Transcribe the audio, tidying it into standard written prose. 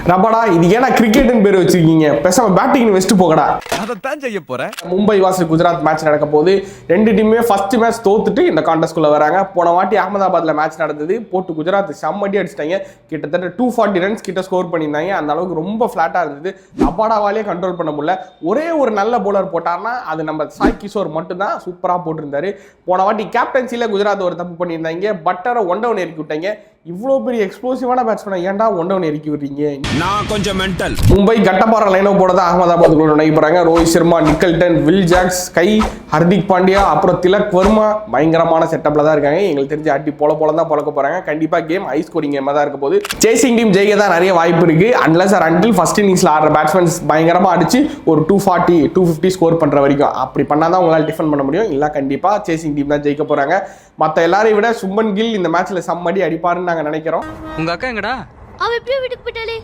Rabada இது ஏன்னா கிரிக்கெட்னு பேர் வச்சிருக்கீங்க, பேசாம பேட்டிங் வெஸ்ட் போகடா. அதைத்தான் செய்ய போறேன். மும்பை வாசல் குஜராத் மேட்ச் நடக்க போது. ரெண்டு டீமுமே ஃபர்ஸ்ட் மேட்ச் தோத்துட்டு இந்த கான்டெஸ்ட்குள்ள வராங்க. போன வாட்டி அகமதாபாத்ல மேட்ச் நடந்தது, போட்டு குஜராத் செம்மடி அடிச்சிட்டாங்க. கிட்டத்தட்ட 240 ரன்ஸ் கிட்ட ஸ்கோர் பண்ணியிருந்தாங்க. அந்த அளவுக்கு ரொம்ப ஃபிளாட்டா இருந்தது. ரபாடாவாலே கண்ட்ரோல் பண்ண முடியல. ஒரே ஒரு நல்ல பவுலர் போட்டார்னா அது நம்ம சாய் கிஷோர் மட்டும்தான் சூப்பரா போட்டிருந்தாரு. போன வாட்டி கேப்டன்சில குஜராத் ஒரு தப்பு பண்ணியிருந்தாங்க, பட்டரை ஒன் டவுன் இறக்கி விட்டாங்க. இவ்வளோ பெரிய எக்ஸ்ப்ளோசிவான பேட்ஸ்மேனை ஏன்டா ஒன் டவுன் இறக்கி விடுறீங்க? நான் கொஞ்சம் மென்டல். மும்பை கட்டப்பாறை லைனோ போட தான் அகமதாபாத்துக்குள்ள நுழைய போறாங்க. ரோஹித் சர்மா, நிக்கல்டன், வில் ஜாக்ஸ், கை, ஹர்திக் பாண்டியா, அப்புறம் திலக் வர்மா பயங்கரமான செட்டப்ல தான் இருக்காங்க. எங்களுக்கு தெரிஞ்சு அடி போல தான் பழக்க போறாங்க. கண்டிப்பா கேம் ஹை ஸ்கோரிங் கேமா தான் இருக்க போது. சேசிங் டீம் ஜெயிக்க தான் நிறைய வாய்ப்பு இருக்கு. அன்லஸ் ஆர் அன்டில் ஃபர்ஸ்ட் இன்னிங்ஸ்ல ஆடுற பேட்ஸ்மேன்ஸ் பயங்கரமா அடிச்சு ஒரு 240 250 ஸ்கோர் பண்ற வரைக்கும் அப்படி பண்ணாதான் உங்களால் டிஃபெண்ட் பண்ண முடியும். இல்ல கண்டிப்பா சேசிங் டீம் தான் ஜெயிக்க போறாங்க. மற்ற எல்லாரையும் விட சுப்மன் கில் இந்த மேட்ச்ல செம்மடி அடிப்பாருன்னு நாங்க நினைக்கிறோம். உங்க அக்கா எங்கடா? அவ எப்படியோ வீட்டுக்கு போயிட்டாலே.